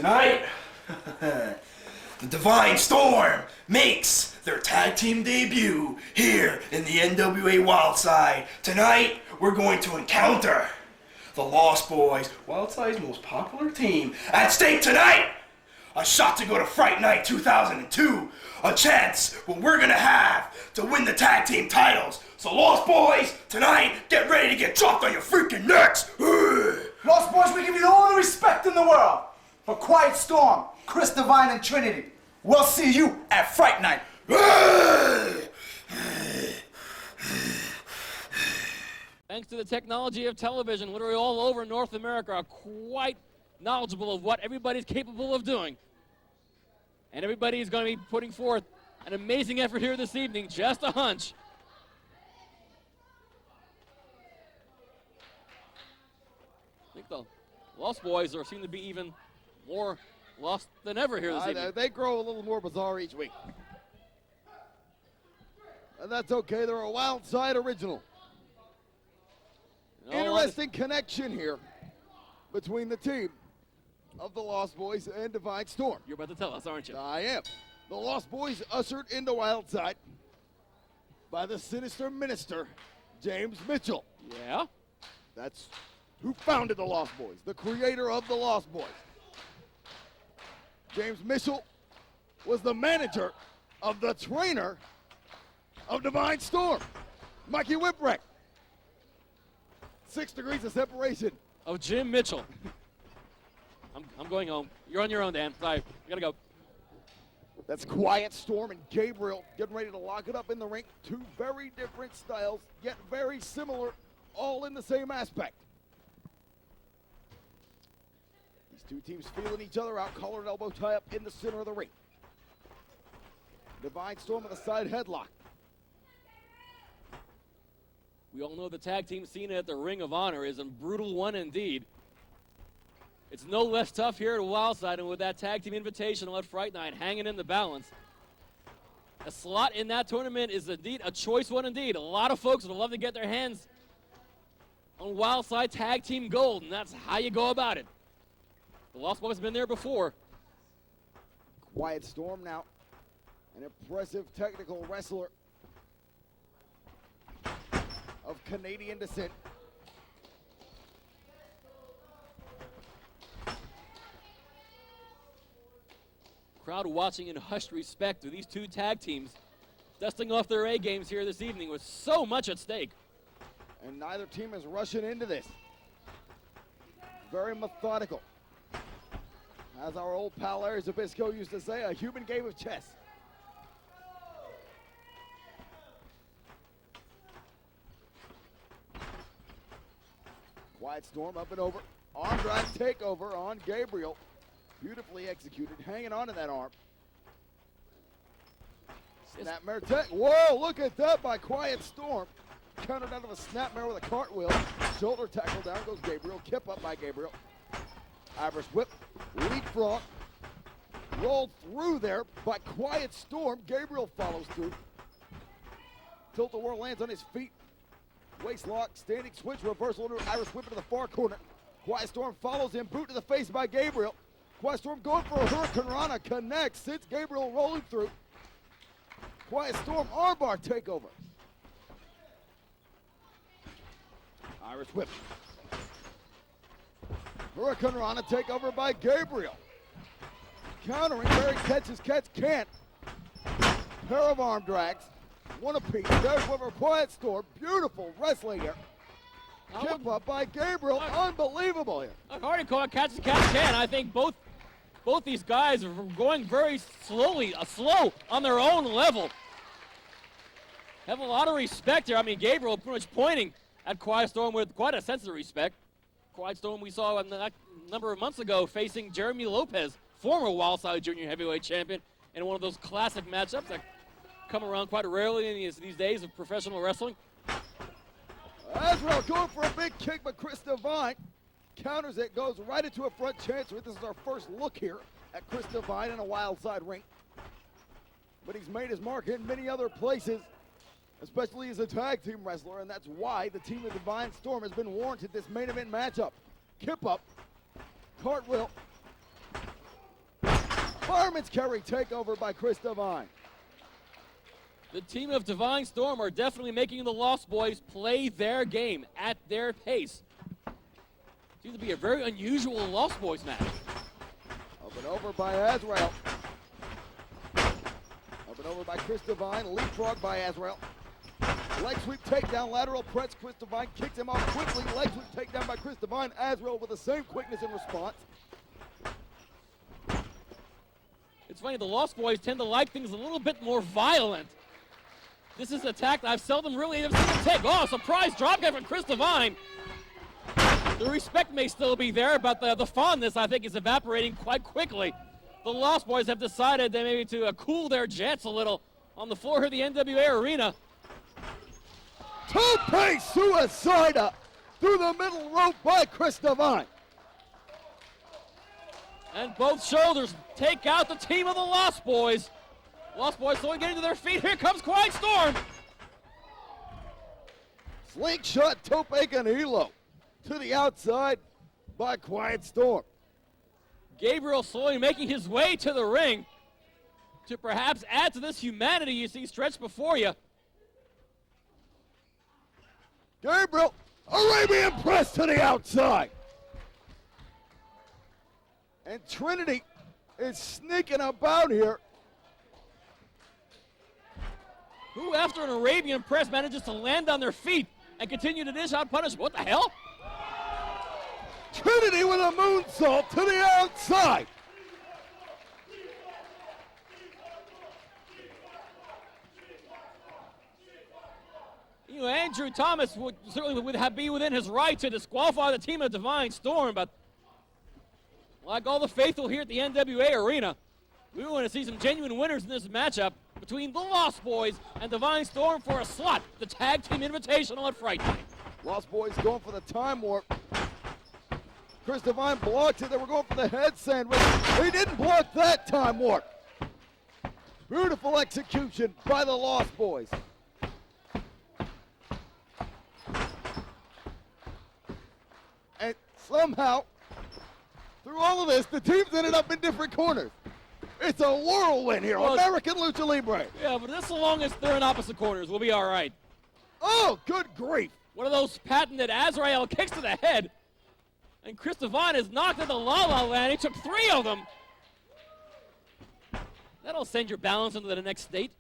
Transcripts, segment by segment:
Tonight, the Devine Storm makes their tag team debut here in the NWA Wildside. Tonight, we're going to encounter the Lost Boys, Wildside's most popular team. At stake tonight, a shot to go to Fright Night 2002, a chance what we're gonna have to win the tag team titles. So Lost Boys, tonight, get ready to get dropped on your freaking necks. Lost Boys, we give you all the respect in the world. For Quiet Storm, Chris Devine, and Trinity, we'll see you at Fright Night. Thanks to the technology of television, literally all over North America are quite knowledgeable of what everybody's capable of doing. And everybody is going to be putting forth an amazing effort here this evening, just a hunch. I think the Lost Boys seem to be even more lost than ever here this evening. They grow a little more bizarre each week. And that's okay, they're a Wildside original. Interesting connection here between the team of the Lost Boys and Devine Storm. You're about to tell us, aren't you? I am. The Lost Boys ushered into Wildside by the sinister minister, James Mitchell. Yeah? That's who founded the Lost Boys, the creator of the Lost Boys. James Mitchell was the manager of the trainer of Devine Storm, Mikey Whipwreck. 6 degrees of separation. Of Jim Mitchell. I'm going home. You're on your own, Dan. Sorry, I gotta go. That's Quiet Storm and Gabriel getting ready to lock it up in the ring. Two very different styles, yet very similar, all in the same aspect. These two teams feeling each other out, collar and elbow tie up in the center of the ring. Devine Storm with a side headlock. We all know the tag team scene at the Ring of Honor is a brutal one indeed. It's no less tough here at Wildside, and with that tag team invitational at Fright Night hanging in the balance, a slot in that tournament is indeed a choice one indeed. A lot of folks would love to get their hands on Wildside tag team gold, and that's how you go about it. The Lost Boys have been there before. Quiet Storm now, an impressive technical wrestler of Canadian descent. Crowd watching in hushed respect to these two tag teams dusting off their A games here this evening with so much at stake. And neither team is rushing into this. Very methodical. As our old pal Larry Zbyszko used to say, a human game of chess. Quiet Storm up and over. Arm drive takeover on Gabriel. Beautifully executed, hanging on to that arm. Snapmare tech. Whoa, look at that by Quiet Storm. Countered out of a snapmare with a cartwheel. Shoulder tackle down goes Gabriel. Kip up by Gabriel. Irish whip. Leapfrog. Rolled through there by Quiet Storm. Gabriel follows through. Tilt-a-whirl lands on his feet. Waist lock, standing switch, reversal into an Irish whip into the far corner. Quiet Storm follows him, boot to the face by Gabriel. Quiet Storm going for a Hurricane Rana, connects, sends Gabriel rolling through. Quiet Storm armbar takeover. Irish whip. Hurricane Rana takeover by Gabriel. Countering, Barry catches, can't. Pair of arm drags. One apiece. There's one for Quiet Storm. Beautiful wrestling here. Kip up by Gabriel. Unbelievable here. Hard to call it catch can. I think both these guys are going very slowly, slow on their own level. Have a lot of respect here. I mean, Gabriel pretty much pointing at Quiet Storm with quite a sense of respect. Quiet Storm we saw a number of months ago facing Jeremy Lopez, former Wildside Junior Heavyweight Champion, in one of those classic matchups that come around quite rarely in these days of professional wrestling. Azrael going for a big kick, but Chris Devine counters it, goes right into a front chancery. This is our first look here at Chris Devine in a Wildside ring. But he's made his mark in many other places, especially as a tag team wrestler, and that's why the team of Devine Storm has been warranted this main event matchup. Kip up, cartwheel, fireman's carry takeover by Chris Devine. The team of Divine Storm are definitely making the Lost Boys play their game at their pace. Seems to be a very unusual Lost Boys match. Up and over by Azrael. Up and over by Chris Devine. Leapfrog by Azrael. Leg sweep takedown, lateral press. Chris Devine kicks him off quickly. Leg sweep takedown by Chris Devine. Azrael with the same quickness in response. It's funny, the Lost Boys tend to like things a little bit more violent. This is an attack that I've seldom really seen them take. Oh, surprise dropkick from Chris Devine. The respect may still be there, but the fondness, I think, is evaporating quite quickly. The Lost Boys have decided that maybe to cool their jets a little on the floor of the NWA arena. Tope suicida through the middle rope by Chris Devine. And both shoulders take out the team of the Lost Boys. Lost Boys slowly getting to their feet. Here comes Quiet Storm. Slingshot Tope Canelo to the outside by Quiet Storm. Gabriel slowly making his way to the ring to perhaps add to this humanity you see stretched before you. Gabriel, Arabian press to the outside. And Trinity is sneaking about here. Who, after an Arabian press, manages to land on their feet and continue to dish out punishment? What the hell? Trinity with a moonsault to the outside. You know, Andrew Thomas would certainly be within his right to disqualify the team of Divine Storm, but like all the faithful here at the NWA arena, we want to see some genuine winners in this matchup between the Lost Boys and Divine Storm for a slot, the Tag Team Invitational at Fright Night. Lost Boys going for the time warp. Chris Devine blocked it. They were going for the head sandwich. He didn't block that time warp. Beautiful execution by the Lost Boys. And somehow, through all of this, the teams ended up in different corners. It's a whirlwind here. Well, American Lucha Libre. Yeah, but as long as they're in opposite corners, we'll be all right. Oh, good grief. One of those patented Azrael kicks to the head. And Chris Devine is knocked into La La Land. He took 3 of them. That'll send your balance into the next state.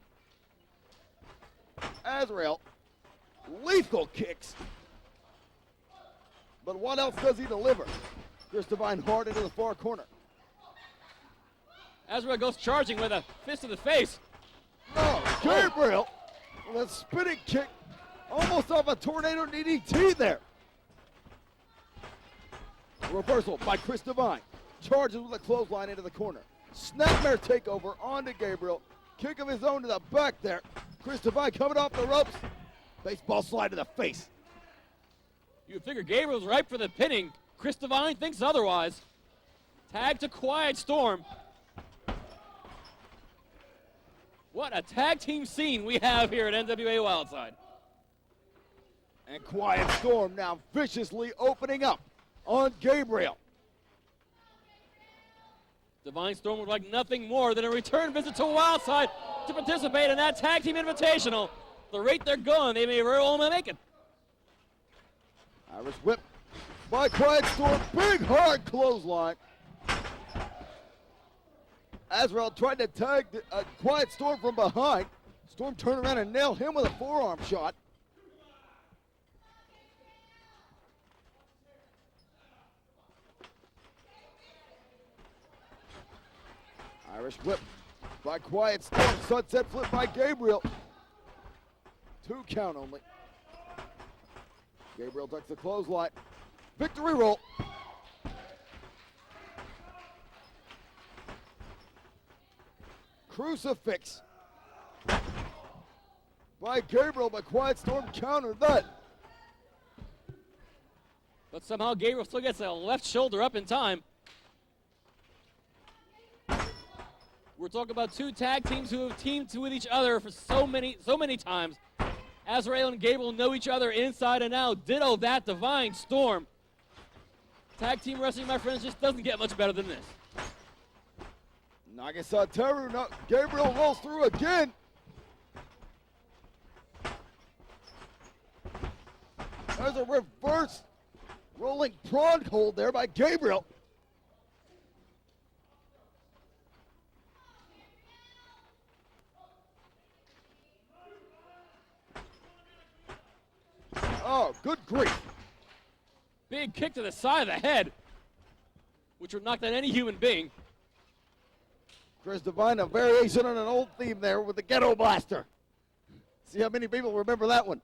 Azrael, lethal kicks. But what else does he deliver? Chris Devine hard into the far corner. Azrael goes charging with a fist to the face. No, Gabriel with a spinning kick almost off a tornado DDT there. Reversal by Chris Devine. Charges with a clothesline into the corner. Snapmare takeover onto Gabriel. Kick of his own to the back there. Chris Devine coming off the ropes. Baseball slide to the face. You would figure Gabriel's ripe for the pinning. Chris Devine thinks otherwise. Tag to Quiet Storm. What a tag team scene we have here at NWA Wildside. And Quiet Storm now viciously opening up on Gabriel. Divine Storm would like nothing more than a return visit to Wildside to participate in that tag team invitational. The rate they're going, they may very well make it. Irish whip by Quiet Storm. Big hard clothesline. Azrael tried to tag Quiet Storm from behind. Storm turned around and nailed him with a forearm shot. Irish whip by Quiet Storm. Sunset flip by Gabriel. 2 count only. Gabriel ducks the clothesline. Victory roll. Crucifix by Gabriel, but Quiet Storm countered that. But somehow Gabriel still gets a left shoulder up in time. We're talking about 2 tag teams who have teamed with each other for so many times. Azrael and Gabriel know each other inside and out. Ditto that Divine Storm. Tag team wrestling, my friends, just doesn't get much better than this. Nagasataru, no, Gabriel rolls through again. There's a reverse rolling prawn hold there by Gabriel. Oh, good grief. Big kick to the side of the head, which would knock down any human being. Chris Devine, a variation on an old theme there with the Ghetto Blaster. See how many people remember that one.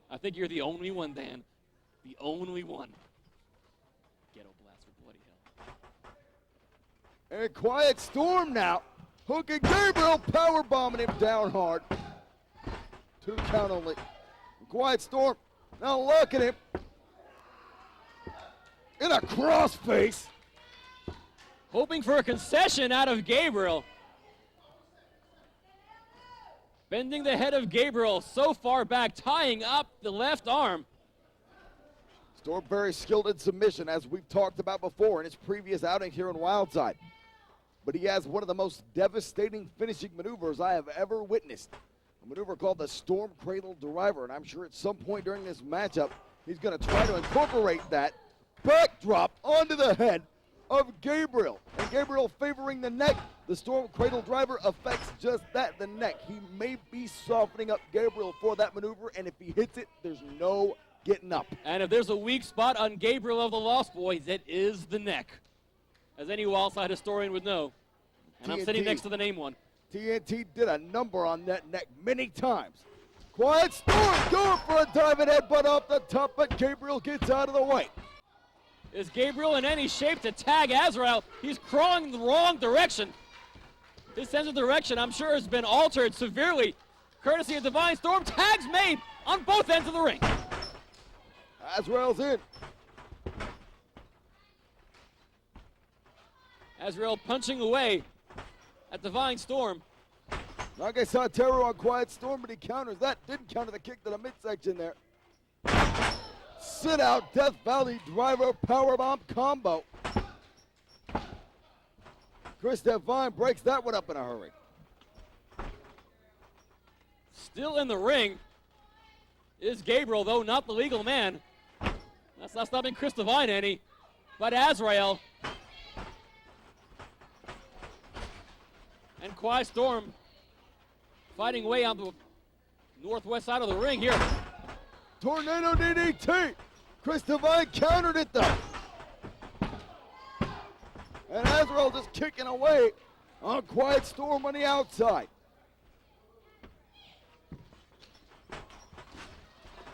I think you're the only one, Dan. The only one. Ghetto Blaster, bloody hell. And Quiet Storm now. Hooking Gabriel, power bombing him down hard. 2 count only. Quiet Storm, now look at him. In a crossface. Hoping for a concession out of Gabriel. Bending the head of Gabriel so far back, tying up the left arm. Storm very skilled in submission, as we've talked about before in his previous outing here in Wildside. But he has one of the most devastating finishing maneuvers I have ever witnessed. A maneuver called the Storm Cradle Driver, and I'm sure at some point during this matchup, he's going to try to incorporate that backdrop onto the head of Gabriel. And Gabriel favoring the neck. The Storm Cradle Driver affects just that, the neck. He may be softening up Gabriel for that maneuver, and if he hits it, there's no getting up. And if there's a weak spot on Gabriel of the Lost Boys, it is the neck, as any Wildside historian would know. And I'm sitting next to the name one. TNT did a number on that neck many times. Quiet Storm going for a diving headbutt off the top, but Gabriel gets out of the way. Is Gabriel in any shape to tag Azrael? He's crawling the wrong direction. His sense of direction, I'm sure, has been altered severely, courtesy of Divine Storm. Tags made on both ends of the ring. Azrael's in. Azrael punching away at Divine Storm. Nagasataru on Quiet Storm, but he counters that. Didn't counter the kick to the midsection there. Sit out, Death Valley Driver powerbomb combo. Chris Devine breaks that one up in a hurry. Still in the ring is Gabriel, though not the legal man. That's not stopping Chris Devine any, but Azrael. And Quiet Storm fighting way on the northwest side of the ring here. Tornado DDT. Chris Devine countered it though. And Azrael just kicking away on Quiet Storm on the outside.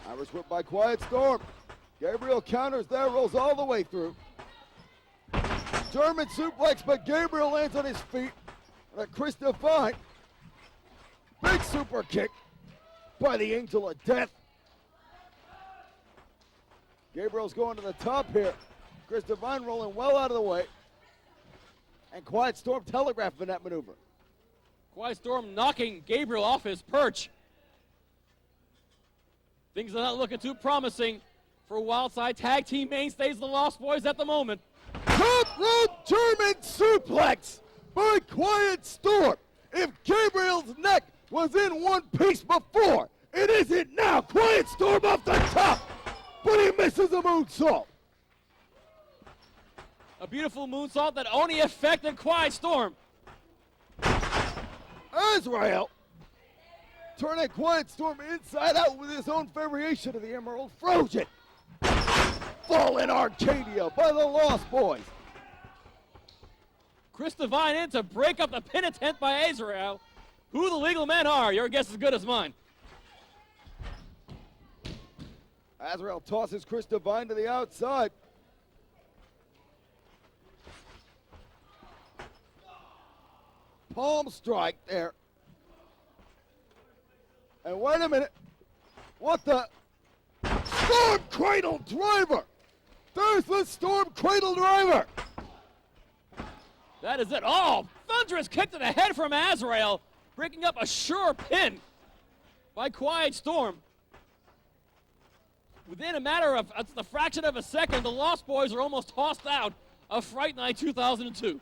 Irish whip by Quiet Storm. Gabriel counters there, rolls all the way through. German suplex, but Gabriel lands on his feet. And a Chris Devine. Big super kick by the Angel of Death. Gabriel's going to the top here. Chris Devine rolling well out of the way. And Quiet Storm telegraphing that maneuver. Quiet Storm knocking Gabriel off his perch. Things are not looking too promising for Wildside tag team mainstays, the Lost Boys, at the moment. Top rope German suplex by Quiet Storm. If Gabriel's neck was in one piece before, it isn't now. Quiet Storm off the top, but he misses a moonsault. A beautiful moonsault that only affected Quiet Storm. Azrael turning Quiet Storm inside out with his own variation of the Emerald Frozen. Fallen Arcadia by the Lost Boys. Chris Devine in to break up the pin attempt by Azrael. Who the legal men are, your guess is as good as mine. Azrael tosses Chris Devine to the outside. Palm strike there. And wait a minute. What the? Storm Cradle Driver! There's the Storm Cradle Driver! That is it. Oh, thunderous kick to the head from Azrael, breaking up a sure pin by Quiet Storm. Within a matter of the fraction of a second, the Lost Boys are almost tossed out of Fright Night 2002.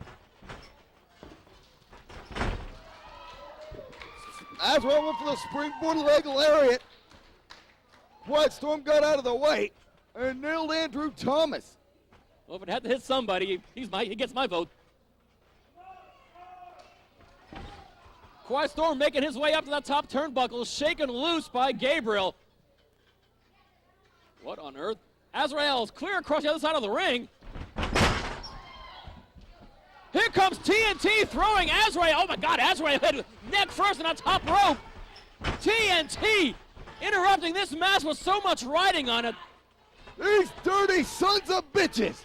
Azrael went for the springboard leg lariat. Quiet Storm got out of the way and nailed Andrew Thomas. Well, if it had to hit somebody, he gets my vote. Quiet Storm making his way up to that top turnbuckle, shaken loose by Gabriel. What on earth? Azrael's clear across the other side of the ring. Here comes TNT throwing Azrael. Oh my God, Azrael hit neck first on the top rope. TNT interrupting this match with so much riding on it. These dirty sons of bitches.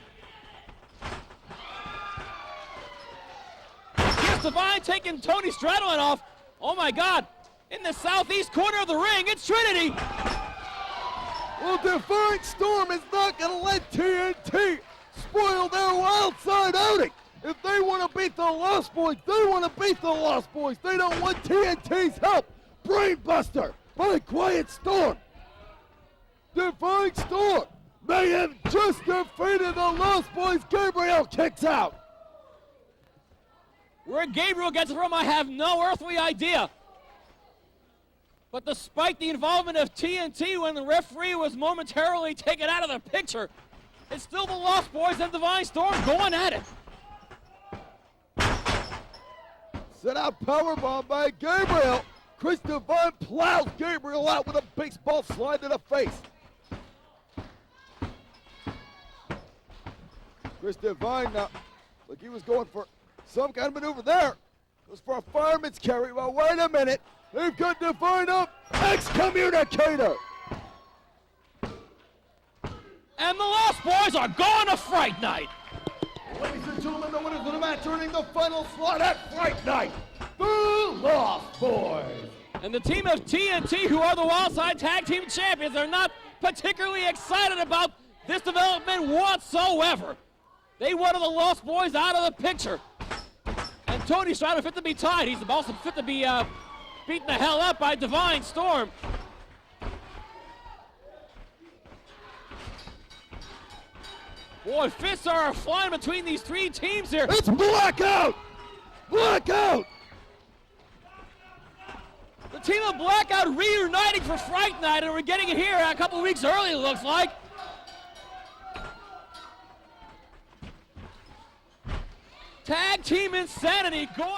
Here's Devine taking Tony Stradlin off. Oh my God. In the southeast corner of the ring, it's Trinity. Well, Devine Storm is not going to let TNT spoil their Wildside outing. If they want to beat the Lost Boys, they want to beat the Lost Boys. They don't want TNT's help. Brainbuster by Quiet Storm. Devine Storm may have just defeated the Lost Boys. Gabriel kicks out. Where Gabriel gets it from, I have no earthly idea. But despite the involvement of TNT when the referee was momentarily taken out of the picture, it's still the Lost Boys and Devine Storm going at it. Set out powerbomb by Gabriel. Chris Devine plows Gabriel out with a baseball slide to the face. Chris Devine now, like he was going for some kind of maneuver there. Goes for a fireman's carry. Well, wait a minute. They've got Devine up. Excommunicator. And the Lost Boys are going to Fright Night. Ladies and gentlemen, the winners of the match earning the final slot at Fright Night, the Lost Boys. And the team of TNT, who are the Wildside Tag Team Champions, are not particularly excited about this development whatsoever. They wanted the Lost Boys out of the picture. And Tony Stradlin fit to be tied. He's also fit to be beaten the hell up by Devine Storm. Boy, fists are flying between these three teams here. It's Blackout! Blackout! The team of Blackout reuniting for Fright Night, and we're getting it here a couple weeks early, it looks like. Tag team insanity going.